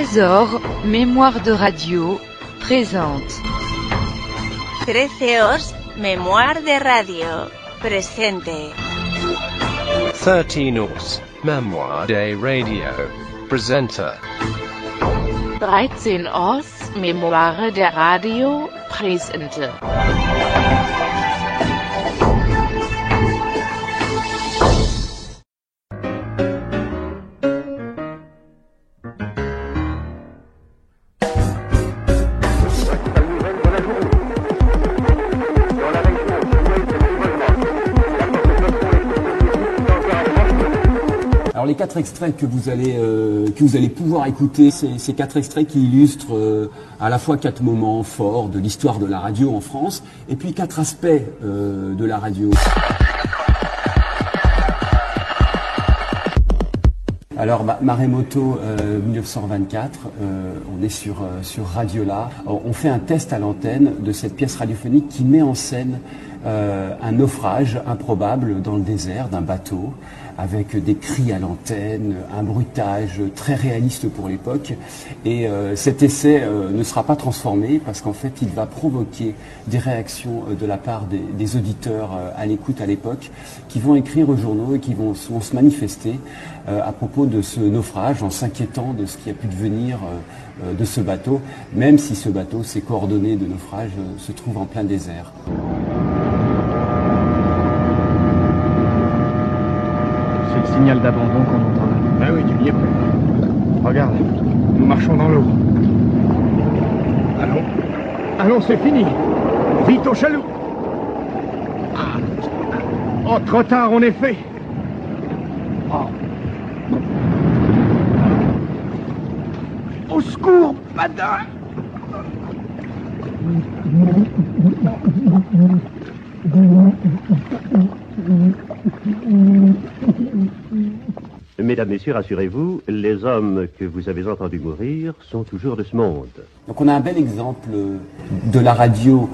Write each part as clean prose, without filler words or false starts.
Trésor, mémoire de radio, présente. 13 mémoire de radio, presente. 13 mémoire de radio, presenta. 13 mémoire de radio, presente. Alors les 4 extraits que vous allez pouvoir écouter, c'est ces 4 extraits qui illustrent à la fois 4 moments forts de l'histoire de la radio en France, et puis 4 aspects de la radio. Alors Maremoto 1924, on est sur Radiola. On fait un test à l'antenne de cette pièce radiophonique qui met en scène un naufrage improbable dans le désert d'un bateau, avec des cris à l'antenne, un bruitage très réaliste pour l'époque. Et cet essai ne sera pas transformé parce qu'en fait il va provoquer des réactions de la part des auditeurs à l'écoute à l'époque, qui vont écrire aux journaux et qui vont se manifester à propos de ce naufrage, en s'inquiétant de ce qui a pu devenir de ce bateau, même si ce bateau, ses coordonnées de naufrage, se trouvent en plein désert. C'est le signal d'abandon qu'on entend là. Ah oui, tu y es prêt. Regarde, nous marchons dans l'eau. Allons, allons, c'est fini. Vite au chaloup. Ah. Oh, trop tard, on est fait. Oh. Au secours, madame. Mesdames, Messieurs, rassurez-vous, les hommes que vous avez entendus mourir sont toujours de ce monde. Donc on a un bel exemple de la radio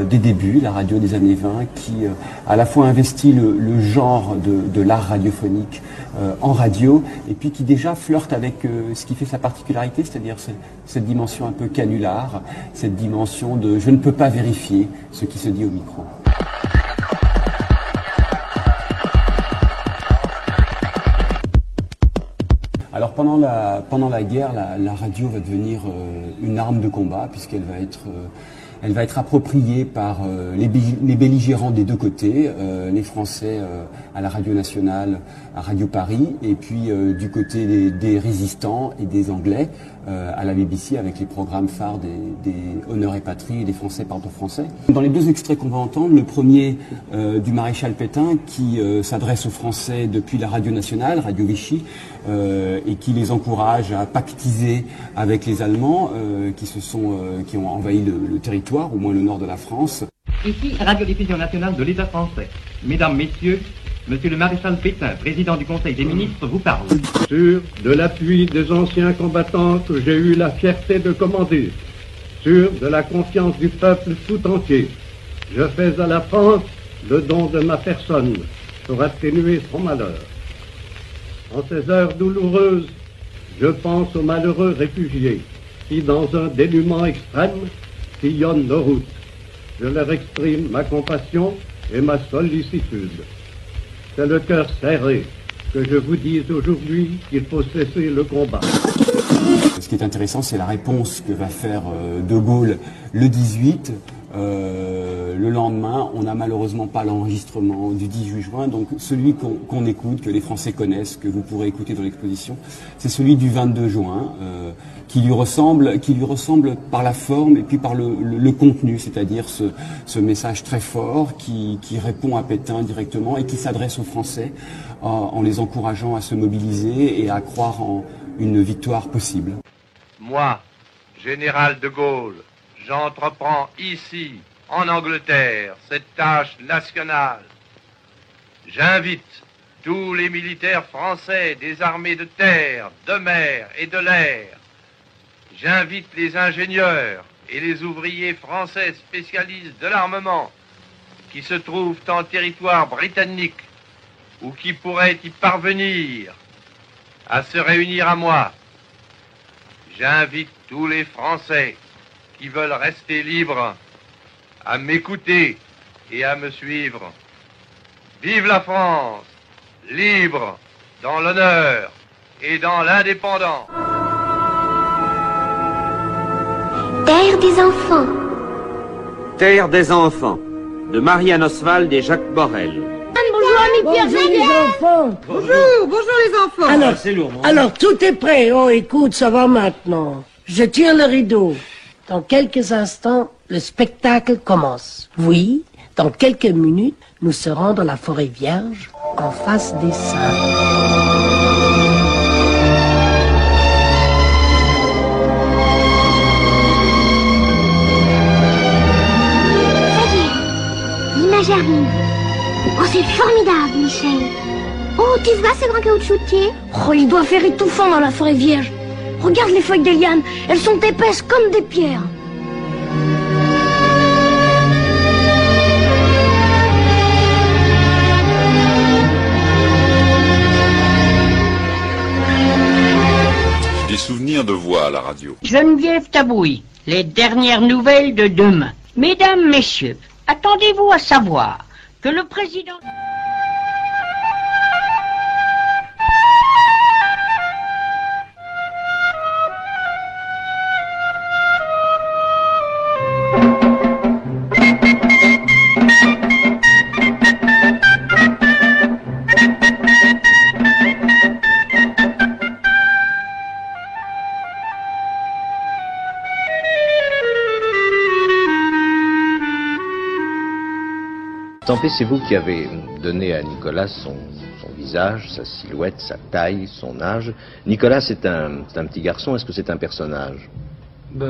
des débuts, la radio des années 20, qui à la fois investit le genre de l'art radiophonique en radio, et puis qui déjà flirte avec ce qui fait sa particularité, c'est-à-dire cette dimension un peu canular, cette dimension de je ne peux pas vérifier ce qui se dit au micro. Alors pendant la guerre, la radio va devenir une arme de combat, puisqu'elle va être appropriée par les belligérants des deux côtés, les Français à la radio nationale, à Radio Paris, et puis du côté des résistants et des Anglais à la BBC, avec les programmes phares des Honneur et Patrie et des Français parlent au français. Dans les 2 extraits qu'on va entendre, le premier du maréchal Pétain, qui s'adresse aux Français depuis la radio nationale, Radio Vichy, et qui les encourage à pactiser avec les Allemands qui ont envahi le territoire, au moins le nord de la France. Ici, radiodiffusion nationale de l'État français. Mesdames, Messieurs, Monsieur le maréchal Pétain, président du Conseil des ministres, vous parle. Sûr de l'appui des anciens combattants que j'ai eu la fierté de commander, sûr de la confiance du peuple tout entier, je fais à la France le don de ma personne pour atténuer son malheur. En ces heures douloureuses, je pense aux malheureux réfugiés qui, dans un dénuement extrême, sillonnent nos routes. Je leur exprime ma compassion et ma sollicitude. C'est le cœur serré que je vous dise aujourd'hui qu'il faut cesser le combat. Ce qui est intéressant, c'est la réponse que va faire De Gaulle le 18. Le lendemain, on n'a malheureusement pas l'enregistrement du 18 juin, donc celui qu'on écoute, que les Français connaissent, que vous pourrez écouter dans l'exposition, c'est celui du 22 juin, qui lui ressemble par la forme et puis par le contenu, c'est-à-dire ce message très fort qui répond à Pétain directement et qui s'adresse aux Français en les encourageant à se mobiliser et à croire en une victoire possible. Moi, général de Gaulle, j'entreprends ici, en Angleterre, cette tâche nationale. J'invite tous les militaires français des armées de terre, de mer et de l'air. J'invite les ingénieurs et les ouvriers français spécialistes de l'armement qui se trouvent en territoire britannique ou qui pourraient y parvenir à se réunir à moi. j'invite tous les Français qui veulent rester libres à m'écouter et à me suivre. Vive la France, libre, dans l'honneur et dans l'indépendance. Terre des enfants. Terre des enfants, de Marianne Oswald et Jacques Borel. Bonjour, ami Pierre. Bonjour les enfants. Bonjour les enfants. Alors, c'est lourd, hein. Alors, tout est prêt. Oh, écoute, ça va maintenant. Je tire le rideau. Dans quelques instants, le spectacle commence. Oui, dans quelques minutes, nous serons dans la forêt vierge, en face des saints. L'image arrive. Oh, c'est formidable, Michel. Oh, tu vois ce grand caoutchoutier? Oh, il doit faire étouffant dans la forêt vierge. Regarde les feuilles des lianes, elles sont épaisses comme des pierres. Des souvenirs de voix à la radio. Geneviève Tabouy, les dernières nouvelles de demain. Mesdames, messieurs, attendez-vous à savoir que le président... Stampé, c'est vous qui avez donné à Nicolas son visage, sa silhouette, sa taille, son âge. Nicolas, c'est un petit garçon, est-ce que c'est un personnage?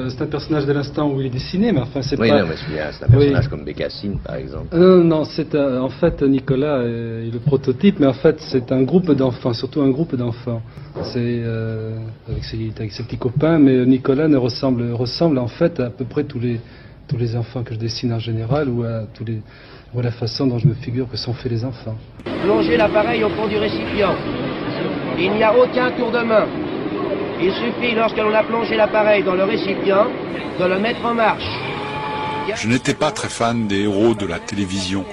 C'est un personnage de l'instant où il est dessiné, mais enfin c'est oui, pas... Oui, non, mais c'est un personnage comme Bécassine, par exemple. Non, c'est en fait, Nicolas est le prototype, mais en fait, c'est un groupe d'enfants, surtout un groupe d'enfants. C'est avec ses petits copains, mais Nicolas ressemble en fait à peu près tous les enfants que je dessine en général, ou à la façon dont je me figure que sont faits les enfants. Plongez l'appareil au fond du récipient. Il n'y a aucun tour de main. Il suffit, lorsque l'on a plongé l'appareil dans le récipient, de le mettre en marche. Je n'étais pas très fan des héros de la télévision,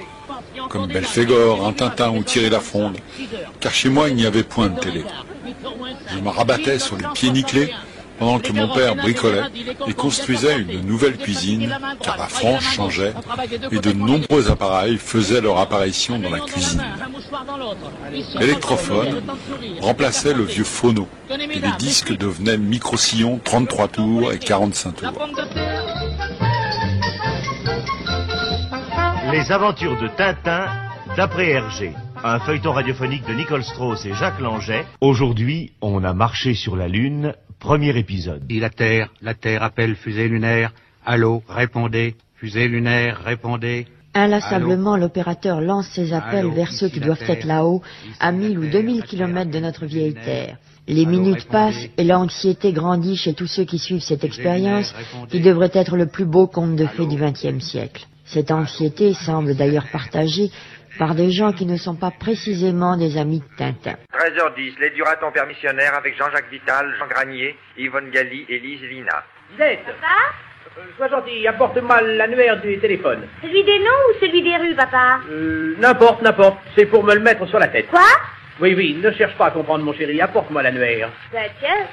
comme Belphégor, Tintin ou Thierry Lafronde, car chez moi il n'y avait point de télé. Je me rabattais sur les pieds nickelés pendant que mon père bricolait et construisait une nouvelle cuisine, car la France changeait et de nombreux appareils faisaient leur apparition dans la cuisine. L'électrophone remplaçait le vieux phono et les disques devenaient micro-sillons 33 tours et 45 tours. Les aventures de Tintin d'après Hergé, un feuilleton radiophonique de Nicole Strauss et Jacques Langeais. Aujourd'hui, on a marché sur la Lune. Premier épisode. Et la Terre appelle fusée lunaire. Allô, répondez. Fusée lunaire, répondez. Inlassablement, l'opérateur lance ses appels vers ceux qui doivent être là-haut, à 1000 ou 2000 kilomètres de notre vieille Terre. Les minutes passent et l'anxiété grandit chez tous ceux qui suivent cette expérience, qui devrait être le plus beau conte de fées du XXe siècle. Cette anxiété semble d'ailleurs partagée par des gens qui ne sont pas précisément des amis de Tintin. 13h10, l'aide du raton permissionnaire avec Jean-Jacques Vital, Jean Granier, Yvonne Galli et Lise Lina. Lisette, sois gentil, apporte-moi l'annuaire du téléphone. Celui des noms ou celui des rues, papa? N'importe, c'est pour me le mettre sur la tête. Quoi? Oui, ne cherche pas à comprendre, mon chéri, apporte-moi l'annuaire. Tiens,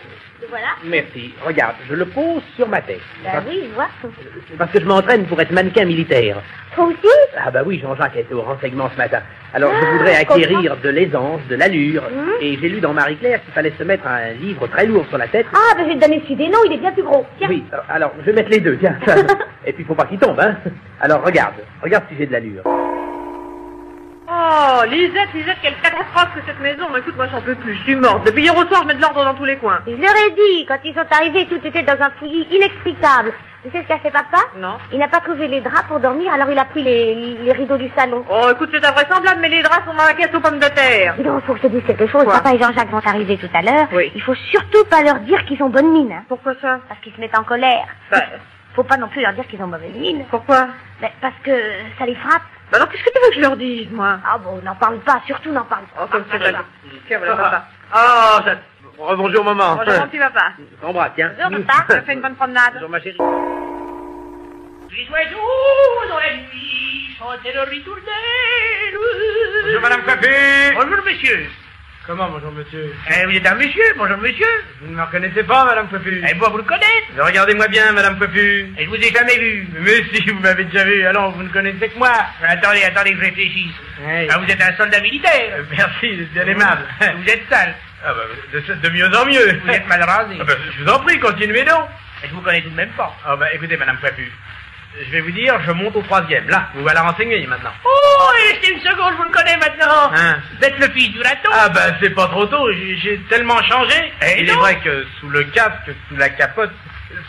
voilà. Merci, regarde, je le pose sur ma tête. Oui, je vois. Parce que je m'entraîne pour être mannequin militaire. Toi aussi? Ah oui, Jean-Jacques était au renseignement ce matin. Alors je voudrais acquérir de l'aisance, de l'allure, et j'ai lu dans Marie-Claire qu'il fallait se mettre un livre très lourd sur la tête. Ah, je vais te donner celui des noms, il est bien plus gros. Tiens. Oui, alors je vais mettre les deux, tiens. Et puis faut pas qu'il tombe, hein. Alors regarde si j'ai de l'allure. Oh, Lisette, quelle catastrophe que cette maison. Écoute, moi j'en peux plus, je suis morte. Depuis hier au soir, je mets de l'ordre dans tous les coins. Je leur ai dit, quand ils sont arrivés, tout était dans un fouillis inexplicable. Tu sais ce qu'a fait papa? Non. Il n'a pas trouvé les draps pour dormir, alors il a pris les rideaux du salon. Oh, écoute, c'est invraisemblable, mais les draps sont dans la caisse aux pommes de terre. Non, faut que je te dise quelque chose. Quoi? Papa et Jean-Jacques vont arriver tout à l'heure. Oui. Il faut surtout pas leur dire qu'ils ont bonne mine. Hein. Pourquoi ça? Parce qu'ils se mettent en colère. Faut pas non plus leur dire qu'ils ont mauvaise mine. Pourquoi? Parce que ça les frappe. Bah alors, qu'est-ce que tu veux que je leur dise, moi? Ah bon, n'en parle pas, surtout n'en parle pas. Oh, comme c'est là. Tiens, voilà, papa. Oh, Oh, bonjour, maman. Bonjour, mon petit papa. Je t'embrasse, tiens. Bonjour, papa. Tu as fait une bonne promenade. Bonjour, ma chérie. Les oiseaux dans la nuit chantaient leur ritournelle. Bonjour, madame Coiffé. Bonjour, monsieur. Comment, bonjour, monsieur? Vous êtes un monsieur, bonjour, monsieur. Vous ne me reconnaissez pas, madame Coiffé? Moi, vous le connaissez. Mais regardez-moi bien, madame Coiffé. Je vous ai jamais vu. Mais si, vous m'avez déjà vu, alors vous ne connaissez que moi. Attendez, que je réfléchisse. Oui. Vous êtes un soldat militaire. Merci, c'est bien aimable. Vous êtes sale. Ah bah, de mieux en mieux. Vous êtes mal rasé. Ah bah, je vous en prie, continuez donc. Je vous connais tout de même pas. Ah bah, écoutez, madame Coiffé, je vais vous dire, je monte au 3e. Là, vous allez renseigner maintenant. Oh, restez une seconde, je vous le connais maintenant. Hein? Vous êtes le fils du raton. Ah bah, c'est pas trop tôt, j'ai tellement changé. Il est non. vrai que sous le casque, sous la capote,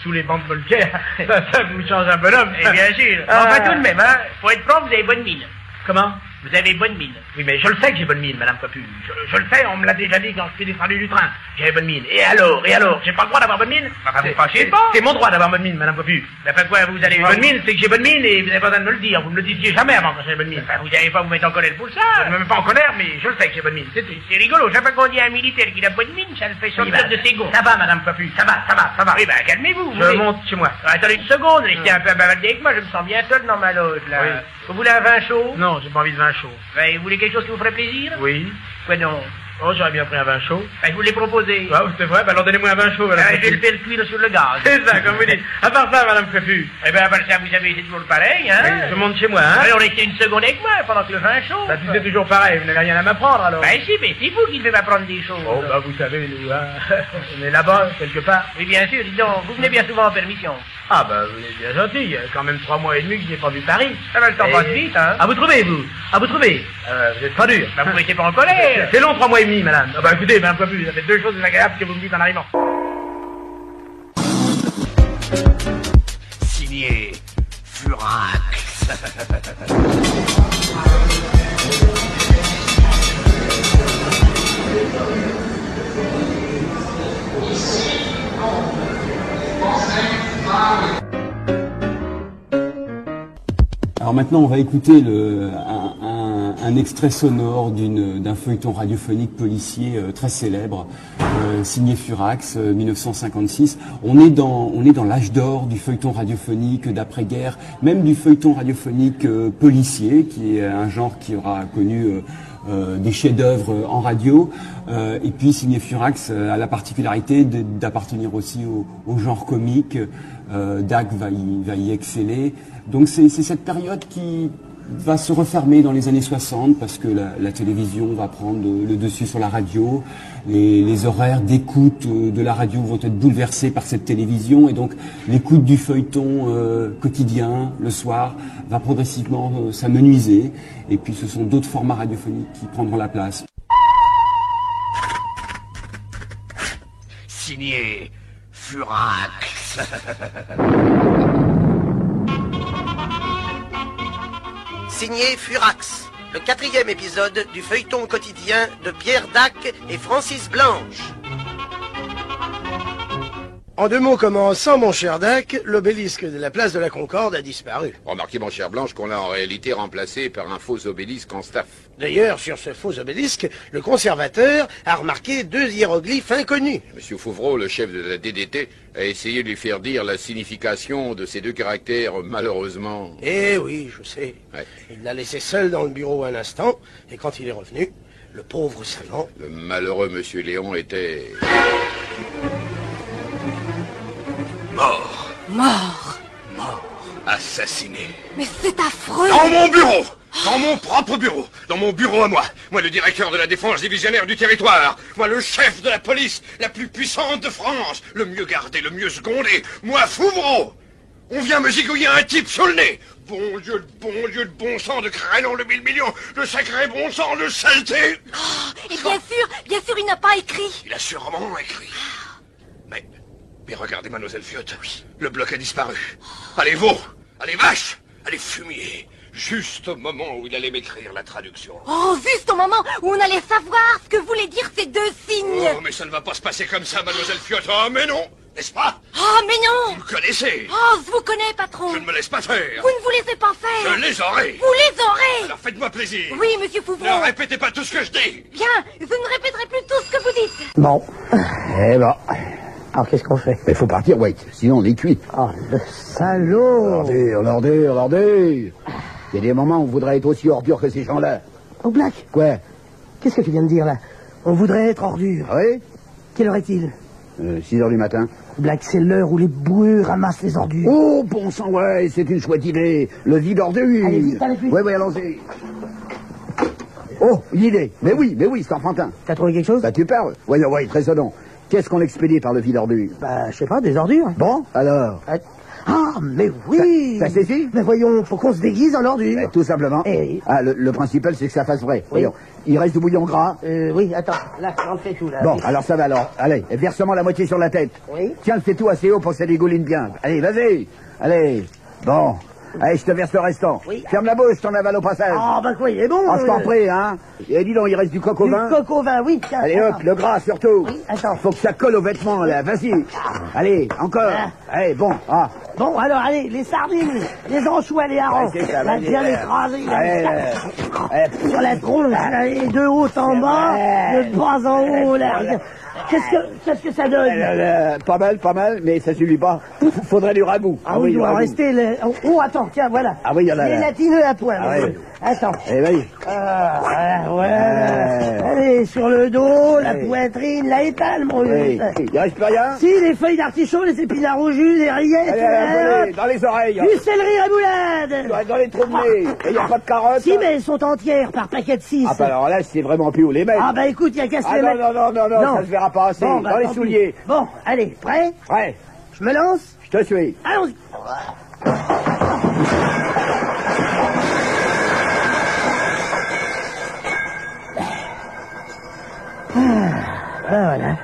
sous les bandes Voltaire, ça vous change un bonhomme. Eh bien sûr. Enfin, tout de même, hein. Pour être franc, vous avez bonne mine. Comment? Vous avez bonne mine. Oui, mais je le sais que j'ai bonne mine, madame Coiffure. Je le sais, on me l'a déjà dit quand je suis descendu du train. J'avais bonne mine. Et alors, j'ai pas le droit d'avoir bonne mine? Enfin, vous fâchez pas. C'est mon droit d'avoir bonne mine, madame Coiffure. Mais enfin quoi, vous allez... Bonne mine, c'est que j'ai bonne mine et vous n'avez pas besoin de me le dire. Vous ne me le disiez jamais avant quand j'avais bonne mine. Enfin, vous n'allez pas vous mettre en colère pour ça. Je ne me mets pas en colère, mais je le sais que j'ai bonne mine, c'est tout. C'est rigolo, chaque fois qu'on dit à un militaire qu'il a bonne mine, ça le fait sortir de ses gonds. Ça va, madame Coiffure, ça va. Oui, calmez-vous. Je monte chez moi. Attendez une seconde, restez un peu bavarder avec moi, je me sens bien seul dans ma loge, là. Oui. Vous voulez un vin chaud? Non, j'ai pas envie de vin chaud. Vous voulez quelque chose qui vous ferait plaisir? Oui. Quoi donc? Oh, j'aurais bien pris un vin chaud. Je vous l'ai proposé. Ah, c'est vrai, alors donnez-moi un vin chaud, madame. Je vais le faire cuire sur le gaz. C'est ça, comme vous dites. À part ça, madame Coiffure. À part ça, vous savez, c'est toujours pareil, hein? Oui, je monte chez moi, hein? Alors, restez une seconde avec moi pendant que le vin chaud. Bah, si c'est toujours pareil, vous n'avez rien à m'apprendre, alors. Si, mais c'est vous qui devez m'apprendre des choses. Oh, bah, vous savez, nous, hein, on est là-bas, quelque part. Oui, bien sûr, dis donc, vous venez bien souvent en permission. Ah, bah, vous êtes bien gentil, il y a quand même 3 mois et demi que je n'ai pas vu Paris. Ça va, le temps passe vite, hein? Ah, vous trouvez, vous? Ah, vous trouvez? Vous êtes pas dur. Bah, vous n'étiez pas en colère. C'est long, 3 mois et demi, madame. Ah, bah, écoutez, madame Coiffure, ça fait 2 choses désagréables que vous me dites en arrivant. Signé Furax. Alors maintenant, on va écouter un extrait sonore d'un feuilleton radiophonique policier très célèbre, signé Furax, 1956. On est dans l'âge d'or du feuilleton radiophonique d'après-guerre, même du feuilleton radiophonique policier, qui est un genre qui aura connu des chefs-d'œuvre en radio. Et puis signé Furax a la particularité d'appartenir aussi au genre comique. Dag va y exceller. Donc c'est cette période qui va se refermer dans les années 60 parce que la télévision va prendre le dessus sur la radio. Les horaires d'écoute de la radio vont être bouleversés par cette télévision et donc l'écoute du feuilleton quotidien le soir va progressivement s'amenuiser et puis ce sont d'autres formats radiophoniques qui prendront la place. Signé Furax. Signé Furax, le 4e épisode du feuilleton quotidien de Pierre Dac et Francis Blanche. En 2 mots commençant, mon cher Dac, l'obélisque de la place de la Concorde a disparu. Remarquez, mon cher Blanche, qu'on l'a en réalité remplacé par un faux obélisque en staff. D'ailleurs, sur ce faux obélisque, le conservateur a remarqué 2 hiéroglyphes inconnus. Monsieur Fouvreau, le chef de la DDT, a essayé de lui faire dire la signification de ces 2 caractères, malheureusement... Eh oui, je sais. Ouais. Il l'a laissé seul dans le bureau un instant, et quand il est revenu, le pauvre savant... Le malheureux monsieur Léon était... Mort. Mort. Assassiné. Mais c'est affreux. Dans mon bureau. Dans mon propre bureau. Dans mon bureau à moi. Moi, le directeur de la défense divisionnaire du territoire. Moi, le chef de la police la plus puissante de France. Le mieux gardé, le mieux secondé. Moi, Fouvreau. On vient me gigouiller un type sur le nez. Bon Dieu de bon sang, de crêlons le 1000 millions, de sacré bon sang, de saleté. Oh, et bien sûr, il n'a pas écrit. Il a sûrement écrit. Mais regardez, mademoiselle Fiotte, le bloc a disparu. Allez, veaux, allez, vaches, allez, fumier. Juste au moment où il allait m'écrire la traduction. Oh, juste au moment où on allait savoir ce que voulaient dire ces 2 signes. Oh, mais ça ne va pas se passer comme ça, mademoiselle Fiotte. Oh, mais non. n'est-ce pas? Oh, mais non! Vous le connaissez. Oh, je vous connais, patron. Je ne me laisse pas faire. Vous ne vous laissez pas faire. Je les aurai. Vous les aurez. Alors faites-moi plaisir. Oui, monsieur Fouvron. Ne répétez pas tout ce que je dis. Bien, je ne répéterai plus tout ce que vous dites. Bon. Eh ben, Alors, qu'est-ce qu'on fait? il faut partir, White, sinon on est cuit. Oh, le salaud! Regardez. Il y a des moments où on voudrait être aussi ordure que ces gens-là. Oh, Black, Quoi? qu'est-ce que tu viens de dire, là? On voudrait être ordure. Ah oui? Quelle heure est-il? 6 heures du matin. Black, c'est l'heure où les boueux ramassent les ordures. Oh, bon sang, ouais, c'est une chouette idée. Le vide ordure. Allez, vite. Oui, allons-y. Oh, une idée. Mais oui, c'est enfantin. T'as trouvé quelque chose? Bah, tu parles. Voyons, trésonnons. Qu'est-ce qu'on expédie par le vide ordure? Bah, je sais pas, des ordures. Bon, alors? Ah, mais oui! Ça suffit? Mais voyons, faut qu'on se déguise en ordure. Tout simplement. Eh, Ah, le principal, c'est que ça fasse vrai. Oui. Voyons. Il reste du bouillon gras? Oui, attends, là, on fait tout, là. Bon, alors ça va, alors. Allez, verse-moi la moitié sur la tête. Oui. Tiens, fais tout assez haut pour que ça dégouline bien. Allez, vas-y. Allez. Bon. Allez, je te verse le restant. Oui. Ferme la bouche, t'en avales au passage. Ah, bah quoi, il est bon. Oh, je t'en prie, hein. Et dis donc, il reste du coq au vin. Du coq au vin, oui. Tiens, Allez, hop, le gras surtout. Oui, attends. Faut que ça colle aux vêtements, là. Vas-y. Allez, encore. Allez, bon. Ah. Bon, alors, allez, les sardines, les anchois, les harengs. Ouais, c'est ça, Là, vas-y, bien allez. écrasé. Allez, Sur la tronche, là, et de haut en bas, de bas en haut, là. Qu'est-ce que ça donne? Pas mal, mais ça suffit pas. Faudrait du ragoût. Ah oui, il doit rester le... Oh, attends, tiens, voilà. Ah oui, il y en a là. Gélatineux à poil. Ah oui. Attends. Eh, vas-y. Voilà. Allez, sur le dos, la poitrine, la étale, mon vieux. Il reste plus rien? Si, les feuilles d'artichaut, les épinards au jus, les rillettes. Allez, dans les oreilles. Du céleri rémoulade. Dans les trous de nez. Il n'y a pas de carottes? Si, mais elles sont entières, par paquet de 6. Ah, bah alors là, c'est vraiment plus où les mettre. Ah, bah écoute, il y a qu'à se les mettre. Non, ça se verra pas assez. Bon, bah, dans les tant souliers. pis. Bon, allez, prêt? Ouais. Je me lance? Je te suis. Allons-y. Voilà.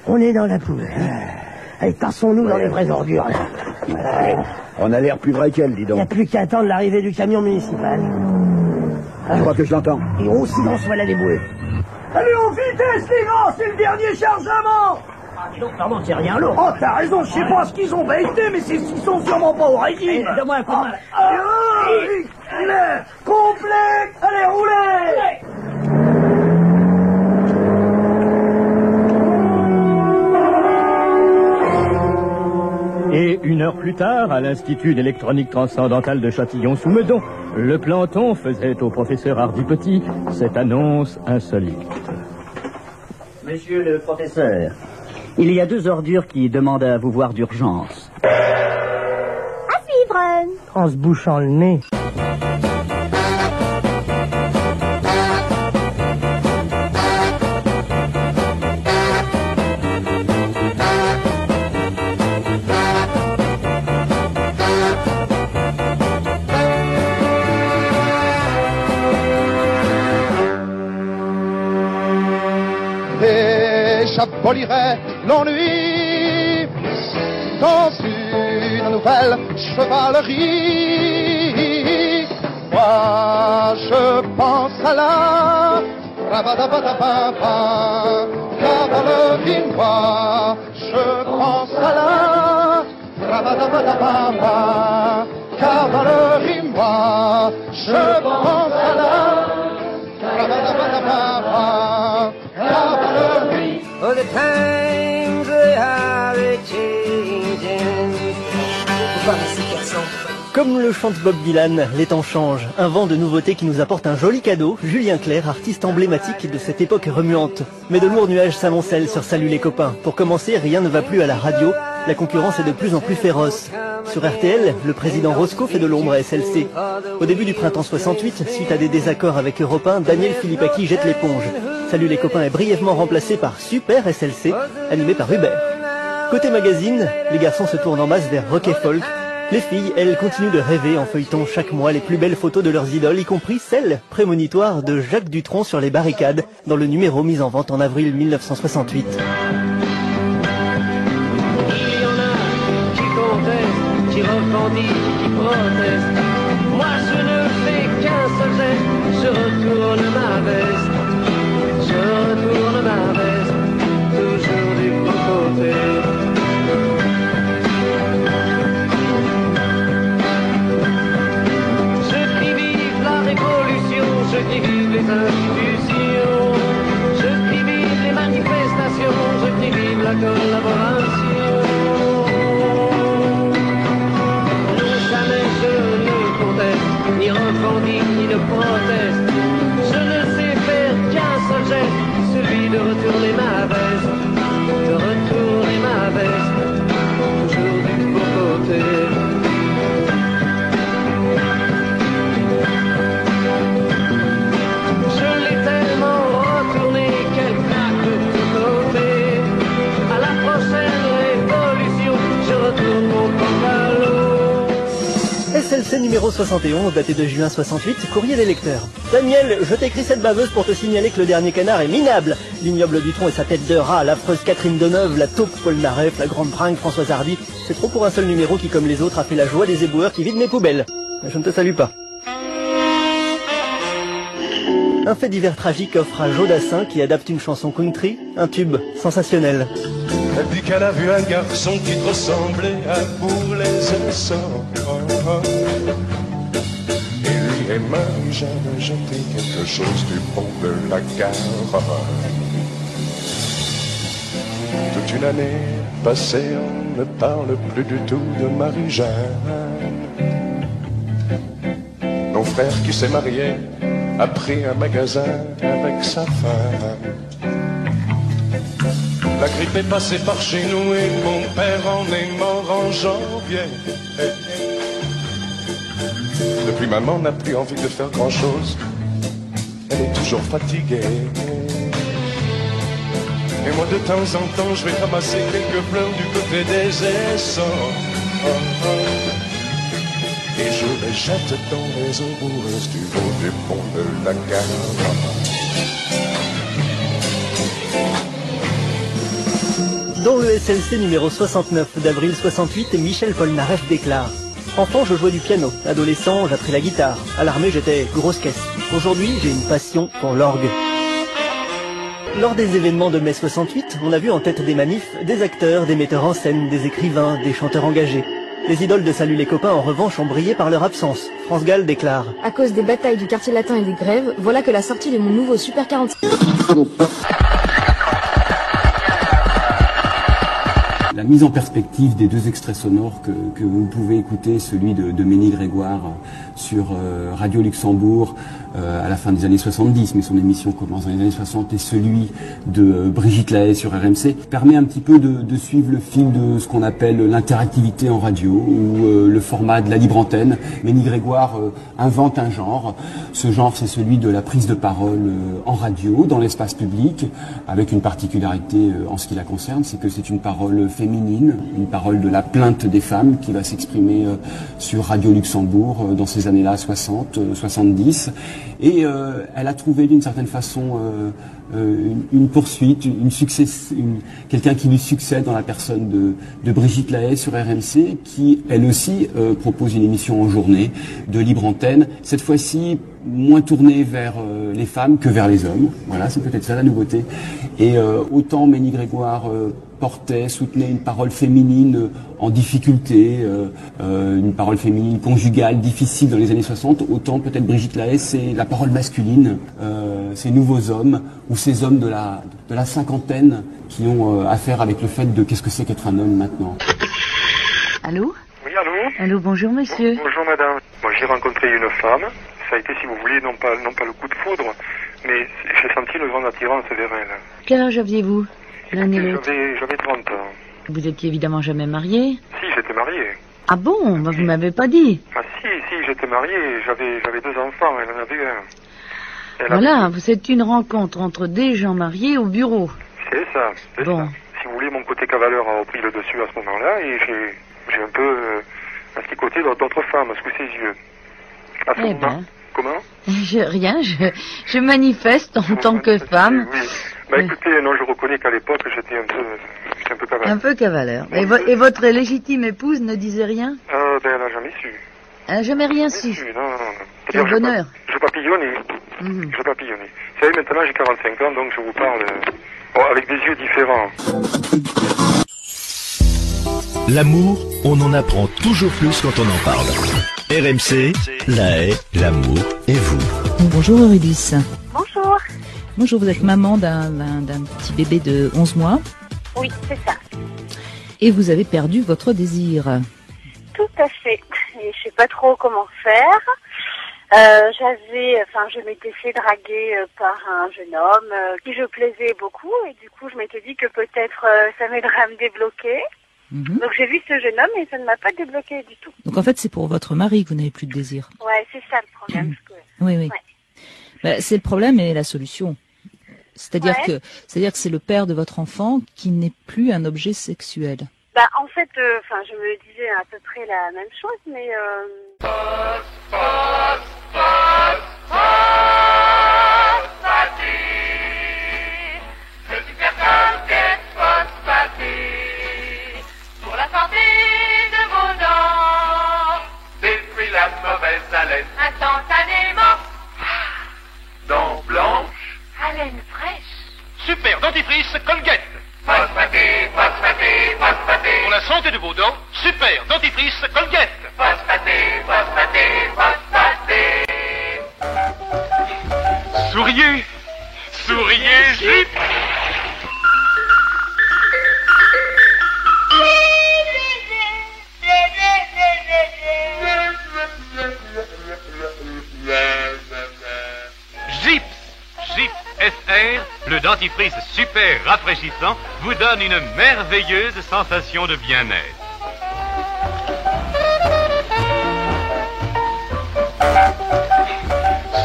On est dans la poubelle. Allez, tassons-nous dans les vraies ordures. On a l'air plus vrai qu'elle, dis Il donc. n'y a plus qu'à attendre l'arrivée du camion municipal. Je crois que je l'entends. Et au silence, voilà les bouées. Allez, en vitesse, les gars, c'est le dernier chargement. Ah, dis donc, pardon, c'est rien l'autre. Oh, t'as raison, je sais pas ce qu'ils ont baité, mais c'est qu'ils sont sûrement pas au régime. Donne-moi un coup de main. Complet. Allez, roulez. Et une heure plus tard, à l'Institut d'électronique transcendantale de Châtillon-sous-Meudon, le planton faisait au professeur Hardy-Petit cette annonce insolite. Monsieur le professeur, il y a 2 ordures qui demandent à vous voir d'urgence. À suivre. En se bouchant le nez. Et j'abolirai l'ennui dans une nouvelle chevalerie. Moi, je pense à la rabadabadababa, cavalerie. Moi, je pense à la rabadabadababa, cavalerie. Moi, je pense à la rabadabadababa. Oh, the times they are changing. Comme le chante Bob Dylan, les temps changent. Un vent de nouveautés qui nous apporte un joli cadeau. Julien Clerc, artiste emblématique de cette époque remuante. Mais de lourds nuages s'amoncellent sur Salut les copains. Pour commencer, rien ne va plus à la radio. La concurrence est de plus en plus féroce. Sur RTL, le président Roscoe fait de l'ombre à SLC. Au début du printemps 68, suite à des désaccords avec Europe 1, Daniel Philippaki jette l'éponge. Salut les copains est brièvement remplacé par Super SLC, animé par Hubert. Côté magazine, les garçons se tournent en masse vers rock et folk. Les filles, elles, continuent de rêver en feuilletant chaque mois les plus belles photos de leurs idoles, y compris celle prémonitoire de Jacques Dutronc sur les barricades, dans le numéro mis en vente en avril 1968. Qui revendique, qui proteste. Moi je ne fais qu'un seul geste, je retourne ma veste, toujours du bon côté. numéro 71, daté de juin 68, courrier des lecteurs. Daniel, je t'écris cette baveuse pour te signaler que le dernier canard est minable. L'ignoble Dutronc et sa tête de rat, l'affreuse Catherine Deneuve, la taupe Polnareff, la grande bringue Françoise Hardy. C'est trop pour un seul numéro qui, comme les autres, a fait la joie des éboueurs qui vident mes poubelles. Je ne te salue pas. Un fait divers tragique offre à Joe Dassin, qui adapte une chanson country, un tube sensationnel. Elle dit qu'elle a vu un garçon qui te ressemblait à pour les essors. Et lui et Marie-Jeanne jetaient quelque chose du pont de la gare. Toute une année passée, on ne parle plus du tout de Marie-Jeanne. Mon frère qui s'est marié a pris un magasin avec sa femme. La grippe est passée par chez nous et mon père en est mort en janvier. Depuis, maman n'a plus envie de faire grand-chose. Elle est toujours fatiguée. Et moi de temps en temps je vais ramasser quelques fleurs du côté des essors. Et je les jette dans les eaux bourreuses du haut du pont de la gare. Dans le SLC numéro 69 d'avril 68, Michel Polnareff déclare: enfant, je jouais du piano. Adolescent, j'ai appris la guitare. À l'armée, j'étais grosse caisse. Aujourd'hui, j'ai une passion pour l'orgue. Lors des événements de mai 68, on a vu en tête des manifs des acteurs, des metteurs en scène, des écrivains, des chanteurs engagés. Les idoles de Salut les copains, en revanche, ont brillé par leur absence. France Gall déclare: à cause des batailles du quartier latin et des grèves, voilà que la sortie de mon nouveau Super 45... La mise en perspective des deux extraits sonores que vous pouvez écouter, celui de Ménie Grégoire sur Radio Luxembourg à la fin des années 70, mais son émission commence dans les années 60, et celui de Brigitte Lahaie sur RMC, permet un petit peu de suivre le fil de ce qu'on appelle l'interactivité en radio, ou le format de la libre antenne. Ménie Grégoire invente un genre. Ce genre, c'est celui de la prise de parole en radio, dans l'espace public, avec une particularité en ce qui la concerne, c'est que c'est une parole féminine, une parole de la plainte des femmes qui va s'exprimer sur Radio Luxembourg dans ces années-là 60, 70. Et elle a trouvé d'une certaine façon une poursuite, quelqu'un qui lui succède dans la personne de Brigitte Lahaie sur RMC, qui elle aussi propose une émission en journée de libre antenne, cette fois-ci moins tournée vers les femmes que vers les hommes. Voilà, c'est peut-être ça la nouveauté. Et autant Ménie Grégoire soutenait une parole féminine en difficulté, une parole féminine conjugale, difficile dans les années 60, autant peut-être Brigitte Lahaie, c'est la parole masculine, ces nouveaux hommes, ou ces hommes de la cinquantaine qui ont affaire avec le fait de qu'est-ce que c'est qu'être un homme maintenant. Allô? Oui, allô? Allô, bonjour monsieur. Bonjour madame. Moi j'ai rencontré une femme, ça a été, si vous voulez, non pas le coup de foudre, mais j'ai senti une grande attirance vers elle. Quel âge aviez-vous? L'un et l'autre. J'avais 30 ans. Vous étiez évidemment jamais marié? Si, j'étais marié. Ah bon? Bah, vous m'avez pas dit. Ah si, j'étais marié, j'avais 2 enfants, elle en avait un. Voilà, c'est une rencontre entre des gens mariés au bureau. C'est ça, c'est ça. Si vous voulez, mon côté cavaleur a repris le dessus à ce moment-là, et j'ai un peu asticoté d'autres femmes sous ses yeux. À ce moment. Comment? Rien, je manifeste en tant que femme. Oui. Bah écoutez, non, je reconnais qu'à l'époque, j'étais un peu cavaleur. Un peu cavaleur. Et votre légitime épouse ne disait rien? Ben elle n'a jamais su. Elle n'a jamais rien su? Non. Quel bonheur. Je papillonnais. Je papillonnais. Vous savez, maintenant j'ai 45 ans, donc je vous parle avec des yeux différents. L'amour, on en apprend toujours plus quand on en parle. RMC, Lahaie, l'amour et vous. Bonjour Eurydice. Bonjour. Bonjour, vous êtes maman d'un petit bébé de 11 mois. Oui, c'est ça. Et vous avez perdu votre désir. Tout à fait. Et je sais pas trop comment faire. Je m'étais fait draguer par un jeune homme qui je plaisais beaucoup, et du coup je m'étais dit que peut-être ça m'aiderait à me débloquer. Donc j'ai vu ce jeune homme et ça ne m'a pas débloqué du tout. Donc en fait c'est pour votre mari que vous n'avez plus de désir. Ouais, c'est ça le problème. Oui. Ouais. Bah, c'est le problème et la solution. C'est-à-dire que c'est le père de votre enfant qui n'est plus un objet sexuel. Bah, en fait, je me disais à peu près la même chose, mais... Le super Colgate Phosphatine pour la santé de vos dents. Détruit la mauvaise haleine instantanément. Dents blanches, haleine fraîche. Super dentifrice Colgate. Phosphatine, phosphatine, phosphatine. Pour la santé de vos dents, super dentifrice Colgate. Phosphatine, phosphatine, phosphatine. Souriez, souriez, Jup. Gips, Gips SR, le dentifrice super rafraîchissant, vous donne une merveilleuse sensation de bien-être.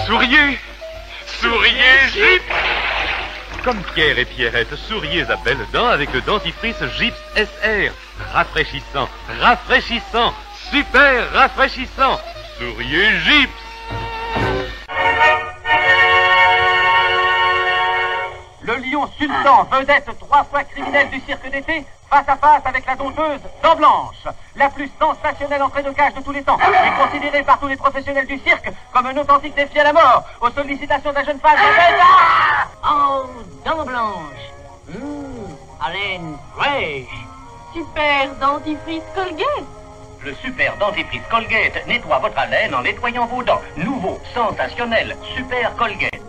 Souriez, souriez, Gips. Comme Pierre et Pierrette, souriez à belles dents avec le dentifrice Gips SR. Rafraîchissant, rafraîchissant, super rafraîchissant. Souriez, Gips. Le lion sultan, vedette 3 fois criminel du cirque d'été, face à face avec la dompteuse Dent Blanche. La plus sensationnelle entrée de cage de tous les temps, est considérée par tous les professionnels du cirque comme un authentique défi à la mort, aux sollicitations d'un jeune fan. Oh, Dent Blanche. Haleine fraîche. Super dentifrice Colgate. Le super dentifrice Colgate nettoie votre haleine en nettoyant vos dents. Nouveau, sensationnel, super Colgate.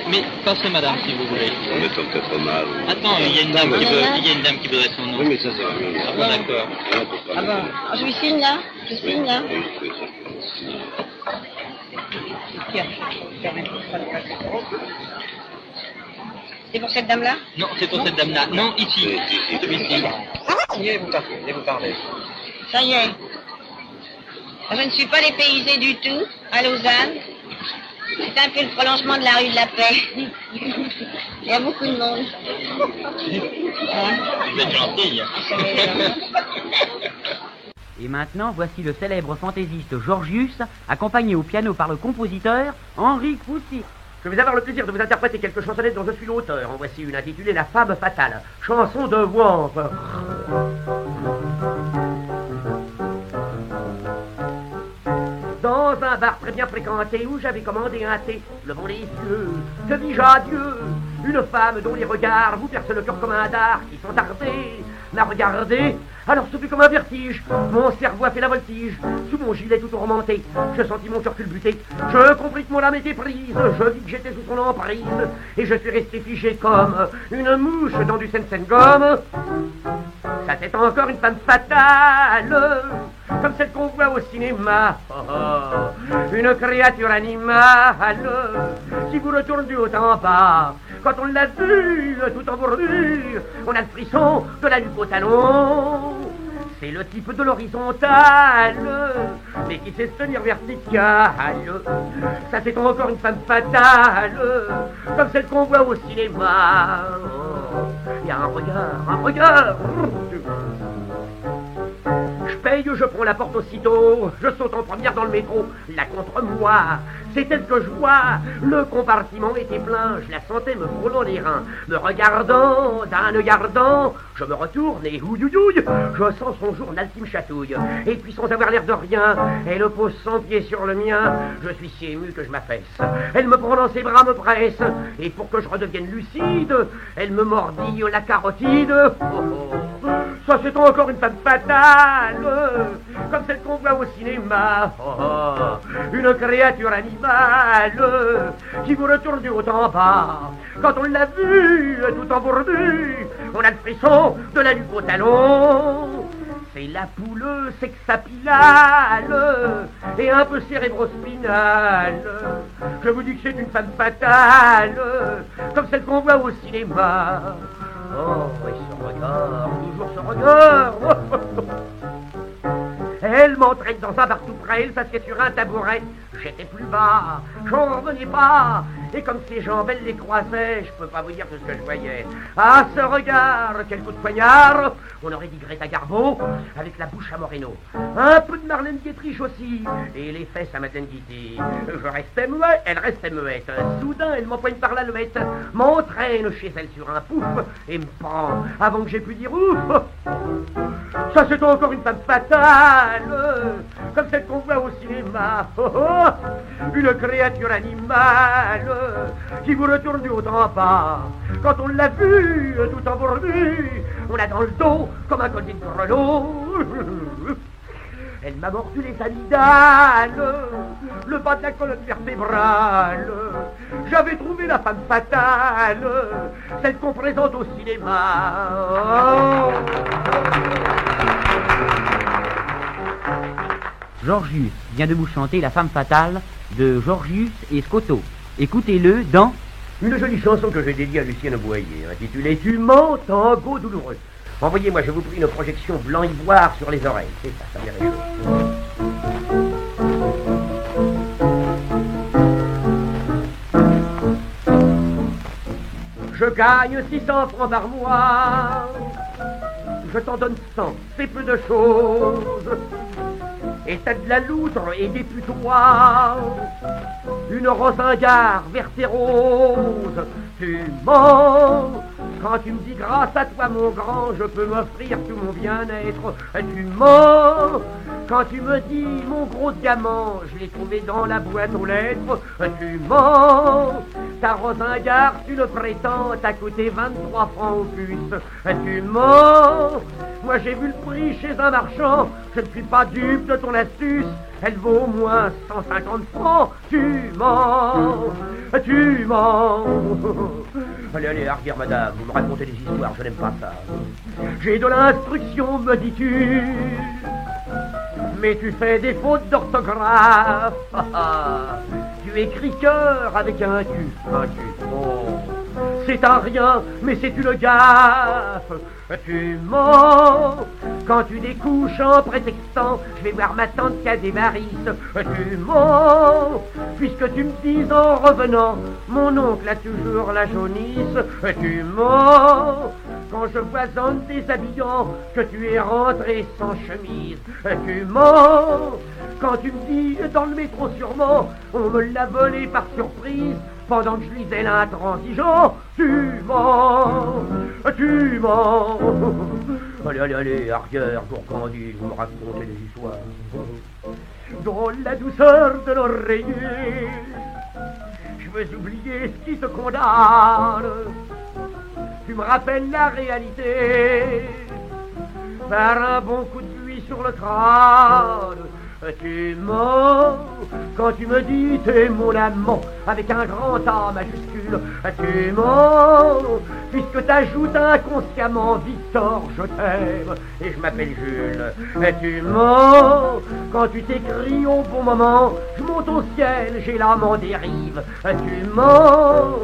Mais passez madame si vous voulez. On est peut-être mal. Attends, il y a une dame qui voudrait son nom. Oui, mais ça va rien. Ah bon, d'accord. Ah bon, je lui signe là. Je signe là. C'est pour cette dame-là? Non, c'est pour cette dame-là. Non, ici. Celui-ci. Vous parlez. Ça y est. Je ne suis pas dépaysée du tout, à Lausanne. C'est un peu le prolongement de la rue de la Paix. Il y a beaucoup de monde. Vous êtes gentille. Et maintenant, voici le célèbre fantaisiste Georgius, accompagné au piano par le compositeur Henri Coucy. Je vais avoir le plaisir de vous interpréter quelques chansonnettes dont je suis l'auteur. En voici une intitulée La Femme Fatale, chanson de Wamp. Dans un bar très bien fréquenté où j'avais commandé un thé, levant les yeux, que dis-je à Dieu? Une femme dont les regards vous percent le cœur comme un dard qui sont tardés m'a regardé. Alors ce fut comme un vertige, mon cerveau a fait la voltige. Sous mon gilet tout tourmenté, je sentis mon cœur culbuté. Je compris que mon âme était prise, je vis que j'étais sous son emprise, et je suis resté figé comme une mouche dans du Sensen-Gomme. Ça c'est encore une femme fatale, comme celle qu'on voit au cinéma. Une créature animale qui vous retourne du haut en bas. Quand on l'a vue tout engourdue, on a le frisson de la nuque au talon. C'est le type de l'horizontale, mais qui sait se tenir verticale. Ça c'est encore une femme fatale, comme celle qu'on voit au cinéma. Il y a un regard. Je paye, je prends la porte aussitôt, je saute en première dans le métro, là contre moi, c'est elle que je vois, le compartiment était plein, je la sentais me frôlant les reins, me regardant d'un œil ardent, je me retourne et ouïouïouï, je sens son journal qui me chatouille, et puis sans avoir l'air de rien, elle pose son pied sur le mien, je suis si ému que je m'affaisse, elle me prend dans ses bras, me presse, et pour que je redevienne lucide, elle me mordille la carotide. Ça c'est encore une femme fatale, comme celle qu'on voit au cinéma. Une créature animale qui vous retourne du haut en bas. Quand on l'a vue tout embourbue, on a le frisson de la nuque au talon. C'est la poule sexapilale et un peu cérébrospinale. Je vous dis que c'est une femme fatale, comme celle qu'on voit au cinéma. Oh, et ce regard, toujours ce regard. Elle m'entraîne dans un bar tout près, elle s'assied sur un tabouret. J'étais plus bas, j'en revenais pas. Et comme ses jambes, elle les croisait, je peux pas vous dire tout ce que je voyais. Ah, ce regard, quel coup de poignard. On aurait dit Greta Garbo, avec la bouche à Moreno. Un peu de Marlène Dietrich aussi, et les fesses à Madeleine Guité. Je restais muet, elle restait muette. Soudain, elle m'empoigne par la louette, m'entraîne chez elle sur un pouf, et me prend, avant que j'ai pu dire ouf. Ça, c'est encore une femme fatale, comme celle qu'on voit au cinéma. Une créature animale qui vous retourne du haut en bas. Quand on l'a vue, tout engourdue, on a dans le dos comme un collier de grelot. Elle m'a mordu les amygdales, le bas de la colonne vertébrale. J'avais trouvé la femme fatale, celle qu'on présente au cinéma. Oh. Georgius vient de vous chanter La femme fatale de Georgius et Scotto. Écoutez-le dans une jolie chanson que j'ai dédiée à Lucienne Boyer, intitulée Tu mens, tango douloureux. Envoyez-moi, je vous prie, une projection blanc-ivoire sur les oreilles. C'est ça, ça m'irait chaud. Je gagne 600 francs par mois. Je t'en donne 100, c'est peu de choses. Et t'as de la loutre et des putois, une rosingarde verte et rose. Tu mens quand tu me dis grâce à toi mon grand, je peux m'offrir tout mon bien-être. Tu mens quand tu me dis mon gros diamant, je l'ai trouvé dans la boîte aux lettres. Tu mens, ta rosingarde tu le prétends, t'a coûté 23 francs au puce. Tu mens, moi j'ai vu le prix chez un marchand, je ne suis pas dupe de ton astuce, elle vaut au moins 150 francs. Tu mens, tu mens. Allez, allez, arrière madame, vous me racontez des histoires, je n'aime pas ça. J'ai de l'instruction, me dis-tu, mais tu fais des fautes d'orthographe. Tu écris cœur avec un Q, un Q. Oh. C'est un rien, mais c'est une gaffe. Tu mens quand tu découches en prétextant je vais voir ma tante qui a des varices. Tu mens puisque tu me dis en revenant mon oncle a toujours la jaunisse. Tu mens quand je foisonne tes habillants que tu es rentré sans chemise. Tu mens quand tu me dis dans le métro sûrement on me l'a volé par surprise pendant que je lisais l'intransigeant. Tu mens, tu mens. Allez, allez, allez, arrière, Gourgandine, vous me racontez des histoires. Dans la douceur de l'oreiller, je veux oublier ce qui te condamne. Tu me rappelles la réalité par un bon coup de pluie sur le crâne. Tu mens quand tu me dis t'es mon amant avec un grand A majuscule. Tu mens puisque t'ajoutes inconsciemment Victor je t'aime et je m'appelle Jules. Tu mens quand tu t'écris au bon moment je monte au ciel, j'ai l'âme en dérive. Tu mens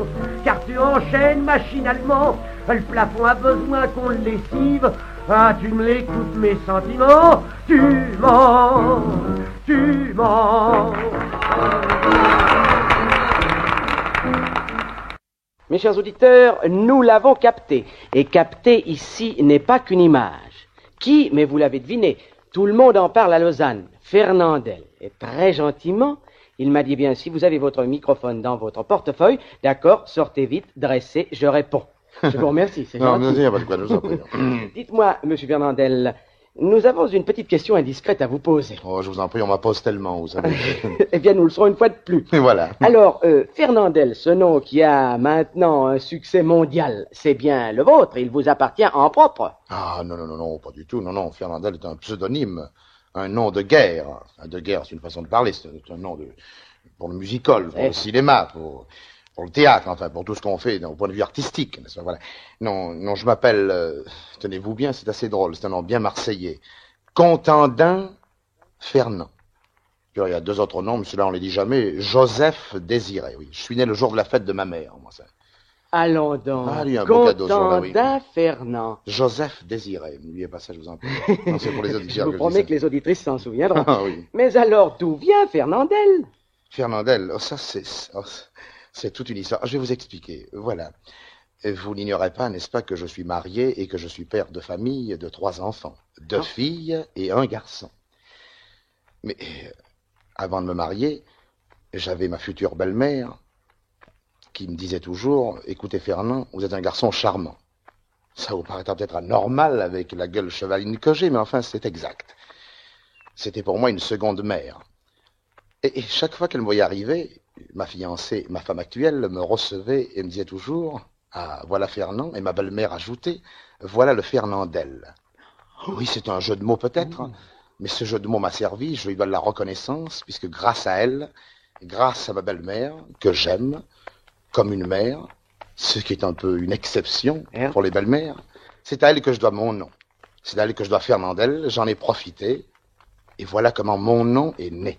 car tu enchaînes machinalement, le plafond a besoin qu'on le lessive. Ah, tu me l'écoutes mes sentiments. Tu mens, tu mens. Mes chers auditeurs, nous l'avons capté. Et capter ici n'est pas qu'une image. Qui, mais vous l'avez deviné, tout le monde en parle à Lausanne, Fernandel. Et très gentiment, il m'a dit, bien, si vous avez votre microphone dans votre portefeuille, d'accord, sortez vite, dressez, je réponds. Je vous remercie, c'est gentil. Non, il n'y a pas de quoi nous en prions. Dites-moi, monsieur Fernandel, nous avons une petite question indiscrète à vous poser. Oh, je vous en prie, on m'en pose tellement, vous savez. Eh bien, nous le serons une fois de plus. Et voilà. Alors, Fernandel, ce nom qui a maintenant un succès mondial, c'est bien le vôtre, il vous appartient en propre. Ah, non, non, non, non, pas du tout. Non, non, Fernandel est un pseudonyme, un nom de guerre. De guerre, c'est une façon de parler, c'est un nom pour le musical, pour le cinéma, pour le théâtre, enfin, pour tout ce qu'on fait, au point de vue artistique, n'est-ce pas, voilà. Non, je m'appelle, tenez-vous bien, c'est assez drôle, c'est un nom bien marseillais. Contandin Fernand. Puis il y a deux autres noms, mais ceux-là on les dit jamais, Joseph Désiré, oui. Je suis né le jour de la fête de ma mère, moi, ça. Allons donc. Ah, lui, un beau cadeau, Contandin Fernand. Joseph Désiré, n'oubliez pas ça, je vous en prie. Non, c'est pour les auditeurs. Je vous promets que les auditrices s'en souviendront. Ah, oui. Mais alors, d'où vient Fernandel? Fernandel, oh, ça C'est toute une histoire. Je vais vous expliquer. Voilà. Vous n'ignorez pas, n'est-ce pas, que je suis marié et que je suis père de famille de 3 enfants. 2 filles et 1 garçon. Mais avant de me marier, j'avais ma future belle-mère qui me disait toujours, écoutez Fernand, vous êtes un garçon charmant. Ça vous paraîtra peut-être anormal avec la gueule chevaline que j'ai, mais enfin c'est exact. C'était pour moi une seconde mère. Et chaque fois qu'elle me voyait arriver, ma fiancée, ma femme actuelle, me recevait et me disait toujours, ah voilà Fernand, et ma belle-mère ajoutait, voilà le Fernandel. Oui, c'est un jeu de mots peut-être, mais ce jeu de mots m'a servi, je lui dois de la reconnaissance, puisque grâce à elle, grâce à ma belle-mère, que j'aime, comme une mère, ce qui est un peu une exception pour les belles-mères, c'est à elle que je dois mon nom. C'est à elle que je dois Fernandel, j'en ai profité, et voilà comment mon nom est né.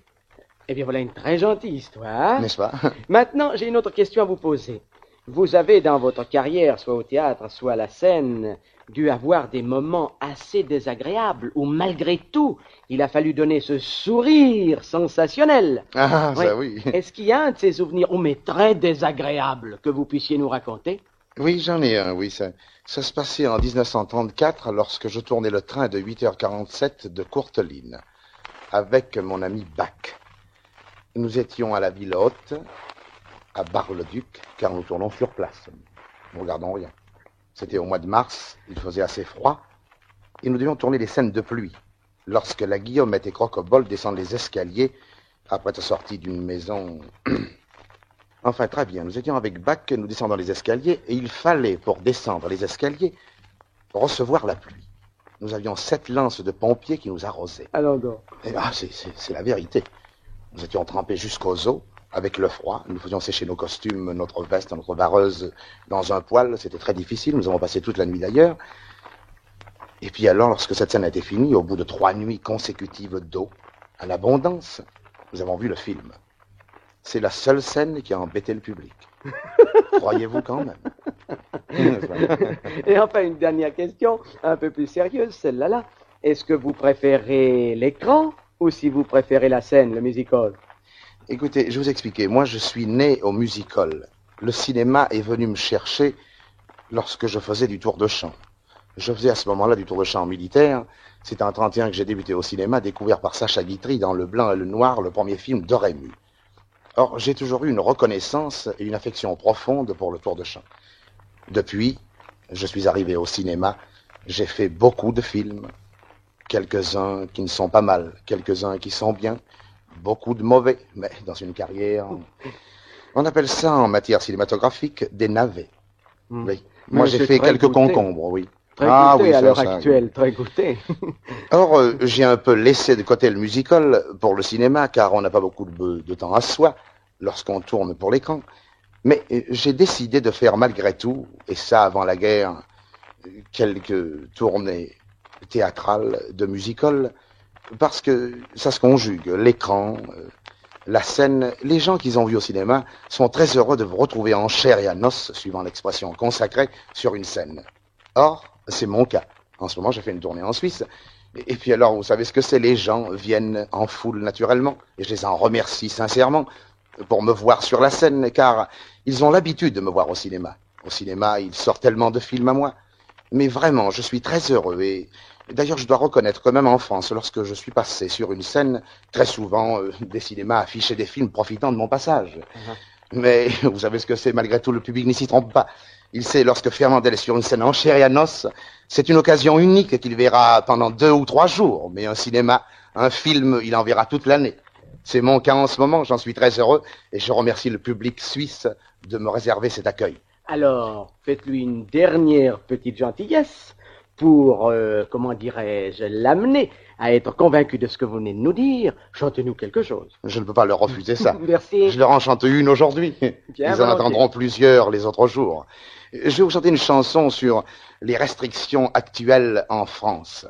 Eh bien, voilà une très gentille histoire. N'est-ce pas? Maintenant, j'ai une autre question à vous poser. Vous avez, dans votre carrière, soit au théâtre, soit à la scène, dû avoir des moments assez désagréables où, malgré tout, il a fallu donner ce sourire sensationnel. Ah, ça oui. Est-ce qu'il y a un de ces souvenirs, mais très désagréables, que vous puissiez nous raconter? Oui, j'en ai un, oui. Ça se passait en 1934, lorsque je tournais le train de 8h47 de Courteline, avec mon ami Bach. Nous étions à la Ville Haute, à Bar-le-Duc, car nous tournons sur place. Nous ne regardons rien. C'était au mois de mars, il faisait assez froid, et nous devions tourner des scènes de pluie. Lorsque la Guillaume et Crocobole descendent les escaliers, après être sortis d'une maison... Enfin, très bien, nous étions avec Bach, nous descendons les escaliers, et il fallait, pour descendre les escaliers, recevoir la pluie. Nous avions 7 lances de pompiers qui nous arrosaient. Alors donc. C'est la vérité. Nous étions trempés jusqu'aux os, avec le froid. Nous faisions sécher nos costumes, notre veste, notre vareuse dans un poêle. C'était très difficile. Nous avons passé toute la nuit d'ailleurs. Et puis alors, lorsque cette scène a été finie, au bout de 3 nuits consécutives d'eau, en abondance, nous avons vu le film. C'est la seule scène qui a embêté le public. Croyez-vous quand même. Et enfin, une dernière question, un peu plus sérieuse, celle-là. Est-ce que vous préférez l'écran ou si vous préférez la scène, le music-hall? Écoutez, je vais vous expliquer. Moi, je suis né au music-hall. Le cinéma est venu me chercher lorsque je faisais du tour de chant. Je faisais à ce moment-là du tour de chant militaire. C'est en 1931 que j'ai débuté au cinéma, découvert par Sacha Guitry dans Le Blanc et le Noir, le premier film de Rému. Or, j'ai toujours eu une reconnaissance et une affection profonde pour le tour de chant. Depuis, je suis arrivé au cinéma, j'ai fait beaucoup de films, quelques-uns qui ne sont pas mal, quelques-uns qui sont bien, beaucoup de mauvais, mais dans une carrière, on appelle ça en matière cinématographique des navets. Oui. Moi, j'ai fait quelques concombres, oui. Très goûté à l'heure actuelle, très goûté. Or, j'ai un peu laissé de côté le musical pour le cinéma, car on n'a pas beaucoup de temps à soi lorsqu'on tourne pour l'écran. Mais j'ai décidé de faire malgré tout, et ça avant la guerre, quelques tournées théâtrales de musical, parce que ça se conjugue. L'écran, la scène, les gens qu'ils ont vus au cinéma sont très heureux de vous retrouver en chair et en os, suivant l'expression consacrée, sur une scène. Or, c'est mon cas. En ce moment, j'ai fait une tournée en Suisse. Et puis alors, vous savez ce que c'est, les gens viennent en foule naturellement, et je les en remercie sincèrement pour me voir sur la scène, car ils ont l'habitude de me voir au cinéma. Au cinéma, il sort tellement de films à moi. Mais vraiment, je suis très heureux, et d'ailleurs, je dois reconnaître que même en France, lorsque je suis passé sur une scène, très souvent, des cinémas affichaient des films profitant de mon passage. Mais vous savez ce que c'est, malgré tout, le public n'y s'y trompe pas. Il sait, lorsque Fernandel est sur une scène en chair et en os, c'est une occasion unique qu'il verra pendant 2 ou 3 jours. Mais un cinéma, un film, il en verra toute l'année. C'est mon cas en ce moment, j'en suis très heureux, et je remercie le public suisse de me réserver cet accueil. Alors, faites-lui une dernière petite gentillesse pour, comment dirais-je, l'amener à être convaincu de ce que vous venez de nous dire. Chantez-nous quelque chose. Je ne peux pas leur refuser ça. Merci. Je leur en chante une aujourd'hui. Ils en attendront plusieurs les autres jours. Je vais vous chanter une chanson sur les restrictions actuelles en France.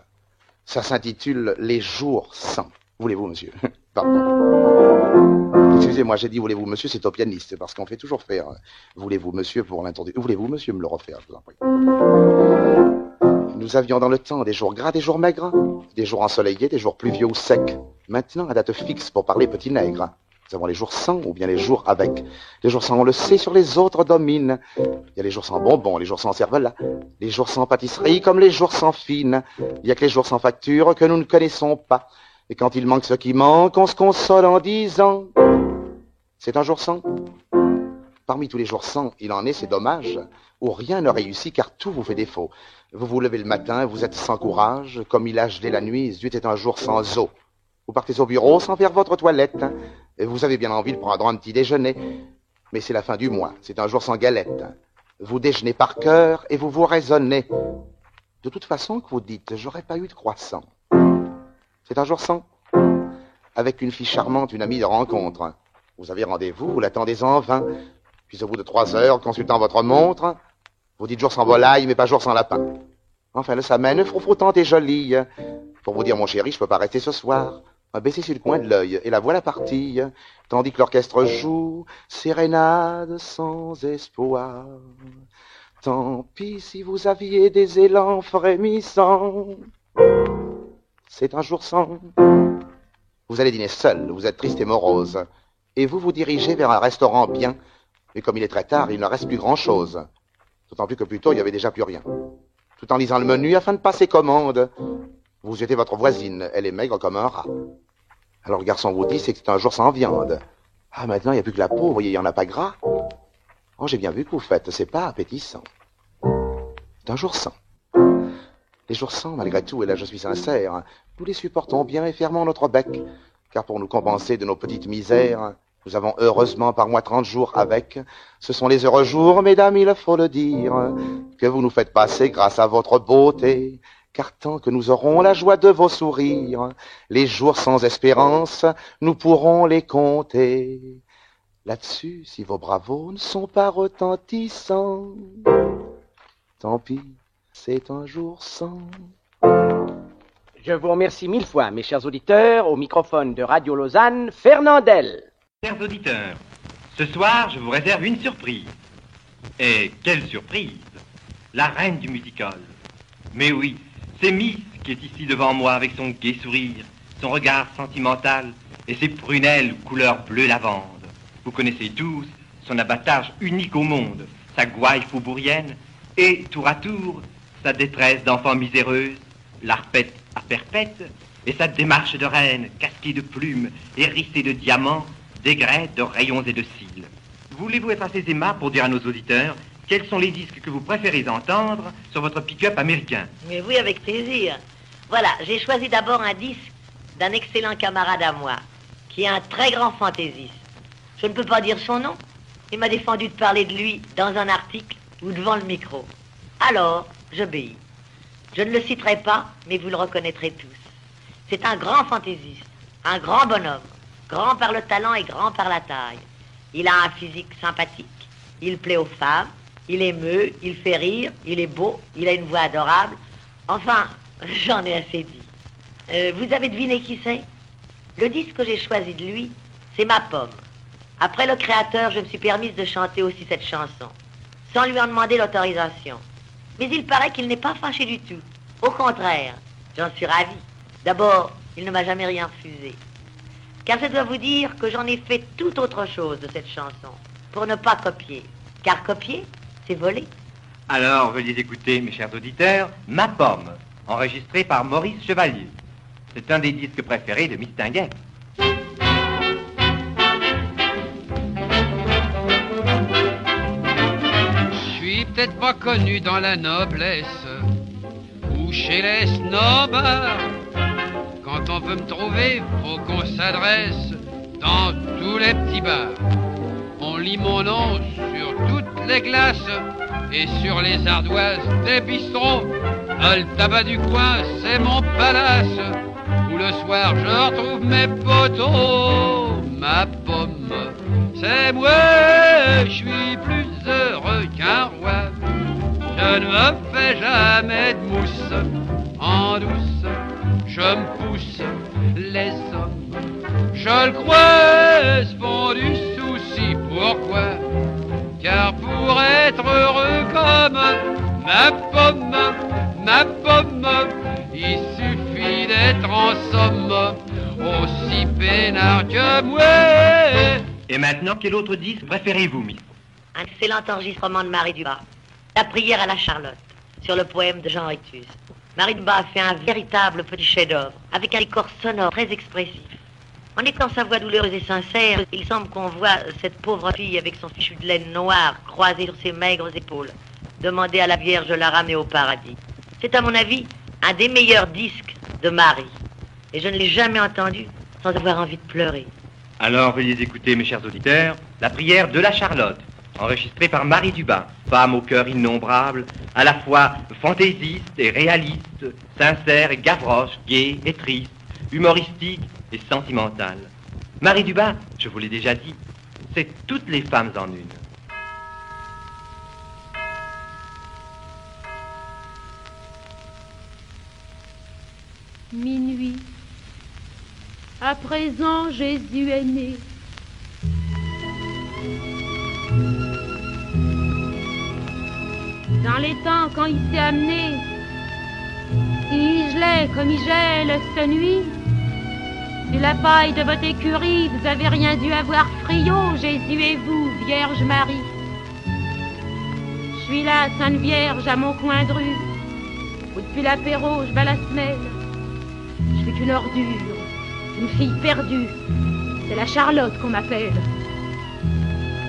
Ça s'intitule « Les jours sans ». Voulez-vous, monsieur? Pardon. Excusez-moi, j'ai dit « voulez-vous, monsieur », c'est au pianiste, parce qu'on fait toujours faire « voulez-vous, monsieur » pour l'introduire. Voulez-vous, monsieur, me le refaire, je vous en prie. Nous avions dans le temps des jours gras, des jours maigres, des jours ensoleillés, des jours pluvieux ou secs. Maintenant, la date fixe pour parler petit nègre. Nous avons les jours sans ou bien les jours avec. Les jours sans, on le sait, sur les autres dominent. Il y a les jours sans bonbons, les jours sans cervelas, les jours sans pâtisserie comme les jours sans fines. Il y a que les jours sans facture que nous ne connaissons pas. Et quand il manque ce qui manque, on se console en disant c'est un jour sans. Parmi tous les jours sans, il en est, c'est dommage, où rien ne réussit car tout vous fait défaut. Vous vous levez le matin, vous êtes sans courage, comme il a gelé la nuit, zut est un jour sans eau. Vous partez au bureau sans faire votre toilette, et vous avez bien envie de prendre un petit déjeuner, mais c'est la fin du mois, c'est un jour sans galette. Vous déjeunez par cœur et vous vous raisonnez. De toute façon que vous dites, j'aurais pas eu de croissant. C'est un jour sans. Avec une fille charmante, une amie de rencontre. Vous avez rendez-vous, vous l'attendez en vain. Puis au bout de 3 heures, consultant votre montre, vous dites jour sans volaille, mais pas jour sans lapin. Enfin, le samène, froufroutante et jolie. Pour vous dire, mon chéri, je peux pas rester ce soir. Baisser sur le coin de l'œil, et la voilà partie, tandis que l'orchestre joue sérénade sans espoir. Tant pis si vous aviez des élans frémissants. C'est un jour sans. Vous allez dîner seul, vous êtes triste et morose, et vous vous dirigez vers un restaurant bien, mais comme il est très tard, il ne reste plus grand-chose. D'autant plus que plus tôt, il n'y avait déjà plus rien. Tout en lisant le menu afin de passer commande, vous jetez votre voisine, elle est maigre comme un rat. Alors le garçon vous dit, c'est que c'est un jour sans viande. Ah, maintenant, il n'y a plus que la peau, vous voyez, il n'y en a pas gras. Oh, j'ai bien vu que vous faites, c'est pas appétissant. C'est un jour sans. Les jours sans, malgré tout, et là je suis sincère, nous les supportons bien et fermons notre bec, car pour nous compenser de nos petites misères, nous avons heureusement par mois 30 jours avec. Ce sont les heureux jours, mesdames, il faut le dire, que vous nous faites passer grâce à votre beauté. Car tant que nous aurons la joie de vos sourires, les jours sans espérance, nous pourrons les compter. Là-dessus, si vos bravos ne sont pas retentissants, tant pis, c'est un jour sans. Je vous remercie 1000 fois, mes chers auditeurs, au microphone de Radio Lausanne, Fernandel. Chers auditeurs, ce soir, je vous réserve une surprise. Et quelle surprise! La reine du musical. Mais oui, c'est Miss qui est ici devant moi avec son gai sourire, son regard sentimental et ses prunelles couleur bleu lavande. Vous connaissez tous son abattage unique au monde, sa gouaille faubourienne et, tour à tour, sa détresse d'enfant miséreuse, l'arpette à perpète et sa démarche de reine casquée de plumes, hérissée de diamants, d'aigrettes, de rayons et de cils. Voulez-vous être assez aimable pour dire à nos auditeurs quels sont les disques que vous préférez entendre sur votre pick-up américain? Mais oui, avec plaisir. Voilà, j'ai choisi d'abord un disque d'un excellent camarade à moi, qui est un très grand fantaisiste. Je ne peux pas dire son nom. Il m'a défendu de parler de lui dans un article ou devant le micro. Alors, j'obéis. Je ne le citerai pas, mais vous le reconnaîtrez tous. C'est un grand fantaisiste, un grand bonhomme, grand par le talent et grand par la taille. Il a un physique sympathique, il plaît aux femmes, il émeut, il fait rire, il est beau, il a une voix adorable. Enfin, j'en ai assez dit. Vous avez deviné qui c'est? Le disque que j'ai choisi de lui, c'est Ma Pomme. Après le créateur, je me suis permise de chanter aussi cette chanson, sans lui en demander l'autorisation. Mais il paraît qu'il n'est pas fâché du tout. Au contraire, j'en suis ravie. D'abord, il ne m'a jamais rien refusé. Car je dois vous dire que j'en ai fait tout autre chose de cette chanson, pour ne pas copier. Car copier, c'est voler. Alors, veuillez écouter, mes chers auditeurs, Ma Pomme, enregistré par Maurice Chevalier. C'est un des disques préférés de Miss Tinguette. Je suis peut-être pas connu dans la noblesse ou chez les snobs. Quand on veut me trouver, faut qu'on s'adresse dans tous les petits bars. On lit mon nom sur toutes les glaces et sur les ardoises des bistrots. Le tabac du coin, c'est mon palace, où le soir je retrouve mes poteaux. Ma pomme, c'est moi, je suis plus heureux qu'un roi. Je ne me fais jamais de mousse en douce, je me pousse les hommes. Je le crois, se font du souci, pourquoi? Car pour être heureux comme ma pomme, il suffit d'être en somme aussi peinard que moi. Et maintenant, quel autre disque préférez-vous, Miss? Un excellent enregistrement de Marie Dubas. La prière à la Charlotte, sur le poème de Jean Rectus. Marie Dubas a fait un véritable petit chef-d'œuvre, avec un décor sonore très expressif. En écoutant sa voix douloureuse et sincère, il semble qu'on voit cette pauvre fille avec son fichu de laine noire croisé sur ses maigres épaules, demander à la Vierge de la ramener au paradis. C'est à mon avis un des meilleurs disques de Marie. Et je ne l'ai jamais entendu sans avoir envie de pleurer. Alors veuillez écouter, mes chers auditeurs, la prière de la Charlotte, enregistrée par Marie Dubas, femme au cœur innombrable, à la fois fantaisiste et réaliste, sincère et gavroche, gaie et triste, humoristique et sentimentale. Marie Dubas, je vous l'ai déjà dit, c'est toutes les femmes en une. Minuit. À présent, Jésus est né. Dans les temps quand il s'est amené, si je l'ai comme il gèle cette nuit, sur la paille de votre écurie, vous avez rien dû avoir friot, Jésus et vous, Vierge Marie. Je suis là, Sainte Vierge, à mon coin de rue, où depuis l'apéro, je bats la semelle. Je suis qu'une ordure, une fille perdue, c'est la Charlotte qu'on m'appelle.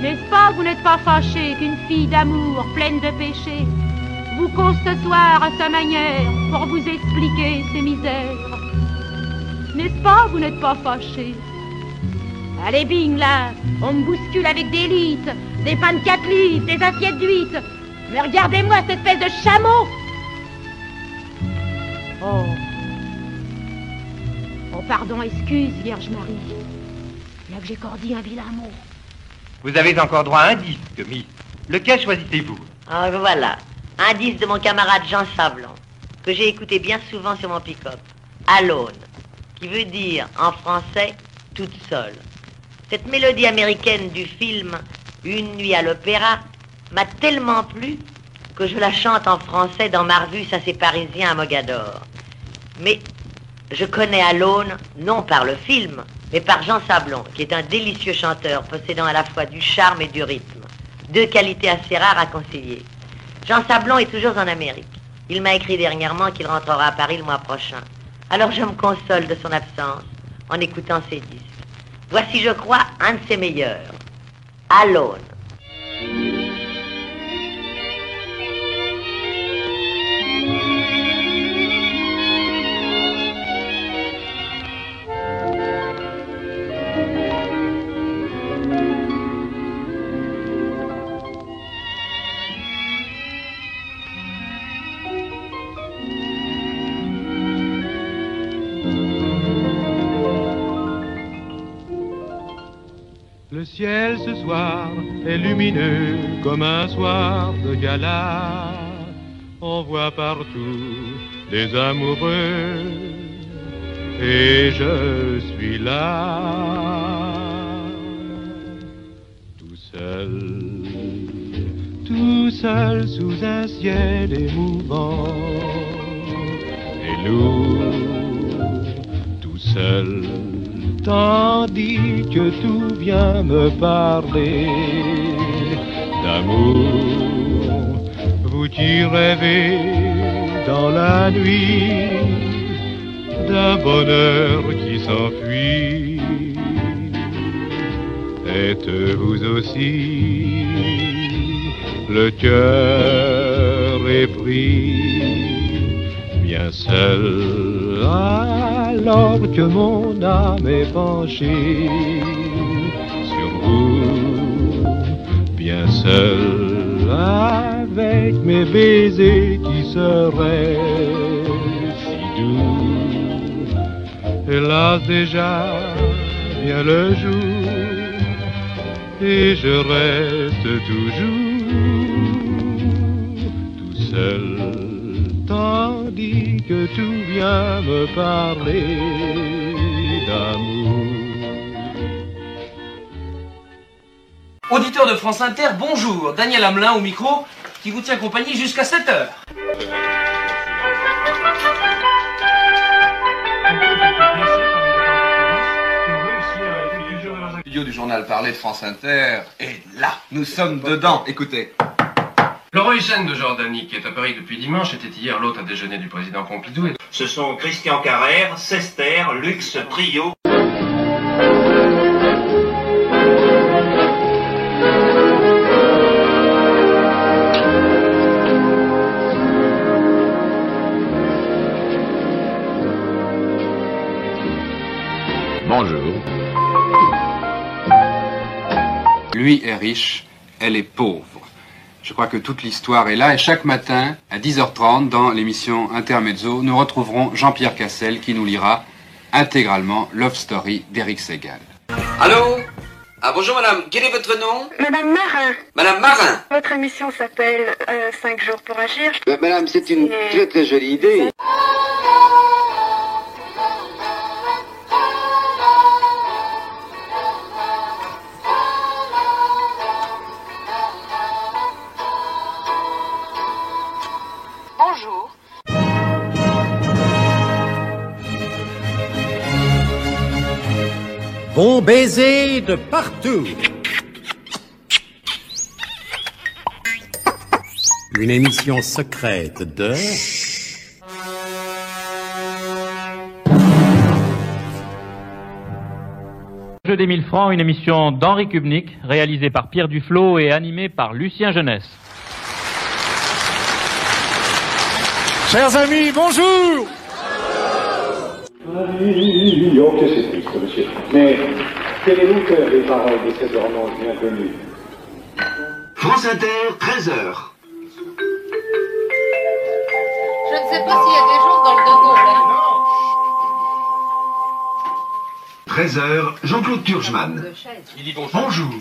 N'est-ce pas, vous n'êtes pas fâché qu'une fille d'amour, pleine de péché, vous cause ce soir à sa manière pour vous expliquer ses misères? N'est-ce pas, vous n'êtes pas fâché? Allez, bing, là, on me bouscule avec des litres, des pains de 4 livres, des assiettes d'huîtres. Mais regardez-moi cette espèce de chameau! Oh. Oh, pardon, excuse, Vierge Marie. Là que j'ai cordé un vilain mot. Vous avez encore droit à un disque, Miss. Lequel choisissez-vous? Ah, voilà. Un disque de mon camarade Jean Sablon, que j'ai écouté bien souvent sur mon pick-up. Alone, qui veut dire, en français, toute seule. Cette mélodie américaine du film Une nuit à l'opéra m'a tellement plu que je la chante en français dans ma revue Ça c'est parisien à Mogador. Mais je connais Alone, non par le film, mais par Jean Sablon, qui est un délicieux chanteur possédant à la fois du charme et du rythme. Deux qualités assez rares à concilier. Jean Sablon est toujours en Amérique. Il m'a écrit dernièrement qu'il rentrera à Paris le mois prochain. Alors je me console de son absence en écoutant ses disques. Voici, je crois, un de ses meilleurs. Alone. Le ciel ce soir est lumineux comme un soir de gala. On voit partout des amoureux et je suis là, tout seul sous un ciel émouvant et lourd, tout seul. Tandis que tout vient me parler d'amour, vous qui rêvez dans la nuit d'un bonheur qui s'enfuit, êtes-vous aussi le cœur épris, bien seul alors que mon âme est penchée sur vous, bien seul avec mes baisers qui seraient si doux. Hélas déjà vient le jour et je reste toujours tout seul. Tandis que tout vient me parler d'amour. Auditeur de France Inter, bonjour. Daniel Hamelin au micro, qui vous tient compagnie jusqu'à 7h. Studio du journal journal parlé de France Inter, et là, nous sommes dedans. Écoutez. Laurent Hussein de Jordanie, qui est à Paris depuis dimanche, était hier l'hôte à déjeuner du président Pompidou. Ce sont Christian Carrère, Sester, Lux, Trio. Bonjour. Lui est riche, elle est pauvre. Je crois que toute l'histoire est là et chaque matin, à 10h30, dans l'émission Intermezzo, nous retrouverons Jean-Pierre Cassel qui nous lira intégralement Love Story d'Éric Segal. Allô? Ah bonjour madame, quel est votre nom? Madame Marin. Madame Marin. Votre émission s'appelle 5 jours pour agir. Madame, c'est une très très jolie idée. Bonjour. Bon baiser de partout. Une émission secrète de... Jeu des 1000 francs, une émission d'Henri Kubnik, réalisée par Pierre Duflot et animée par Lucien Jeunesse. Chers amis, bonjour. Oh, que c'est triste, monsieur. Mais quel est l'auteur des paroles de cette romance bien connue? France Inter, 13h. Je ne sais pas s'il y a des jours dans le De Gaulle. 13h, Jean-Claude Turgeman. Il dit bonjour. Bonjour.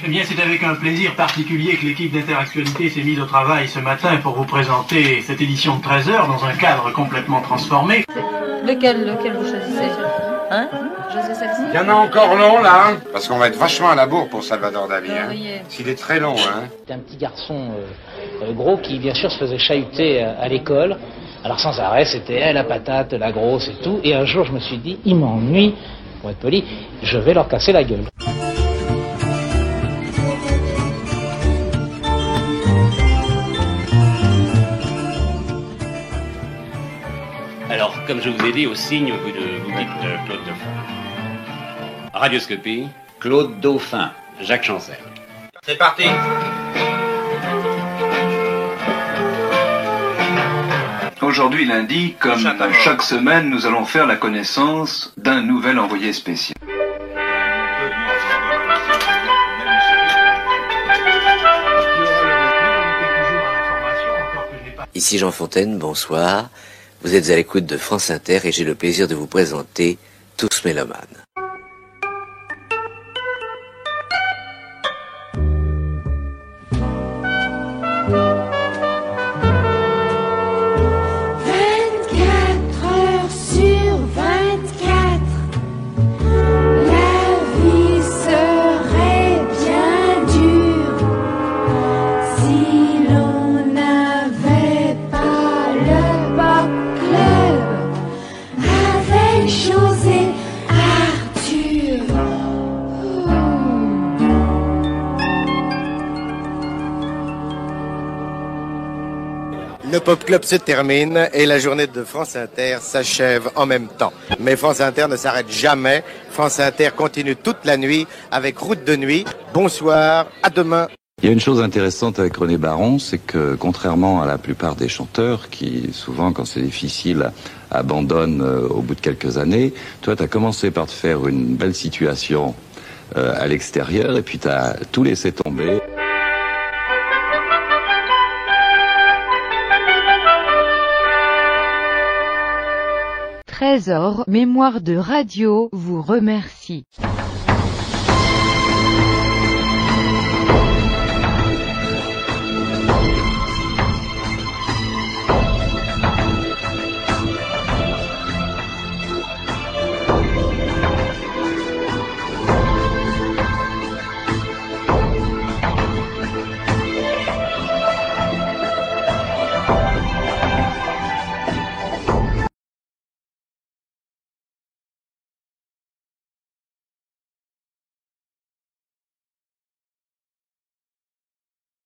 Eh bien, c'est avec un plaisir particulier que l'équipe d'Interactualité s'est mise au travail ce matin pour vous présenter cette édition de 13h dans un cadre complètement transformé. Lequel vous choisissez? Hein? Choisissez celle-ci? Il y en a encore long, là, hein? Parce qu'on va être vachement à la bourre pour Salvador Dali, hein? Oui. S'il est très long, hein? C'était un petit garçon gros qui, bien sûr, se faisait chahuter à l'école. Alors, sans arrêt, c'était la patate, la grosse et tout. Et un jour, je me suis dit, ils m'ennuient, pour être poli, je vais leur casser la gueule. Alors, comme je vous ai dit, au signe, vous dites Claude Dauphin. Radioscopie, Claude Dauphin, Jacques Chancel. C'est parti. Aujourd'hui lundi, comme chaque semaine, nous allons faire la connaissance d'un nouvel envoyé spécial. Ici Jean Fontaine, bonsoir. Vous êtes à l'écoute de France Inter et j'ai le plaisir de vous présenter Tous Mélomanes. Le Pop Club se termine et la journée de France Inter s'achève en même temps. Mais France Inter ne s'arrête jamais. France Inter continue toute la nuit avec Route de nuit. Bonsoir, à demain. Il y a une chose intéressante avec René Baron, c'est que contrairement à la plupart des chanteurs qui, souvent, quand c'est difficile, abandonnent au bout de quelques années, toi, tu as commencé par te faire une belle situation à l'extérieur et puis tu as tout laissé tomber. 13h, Mémoire de Radio vous remercie.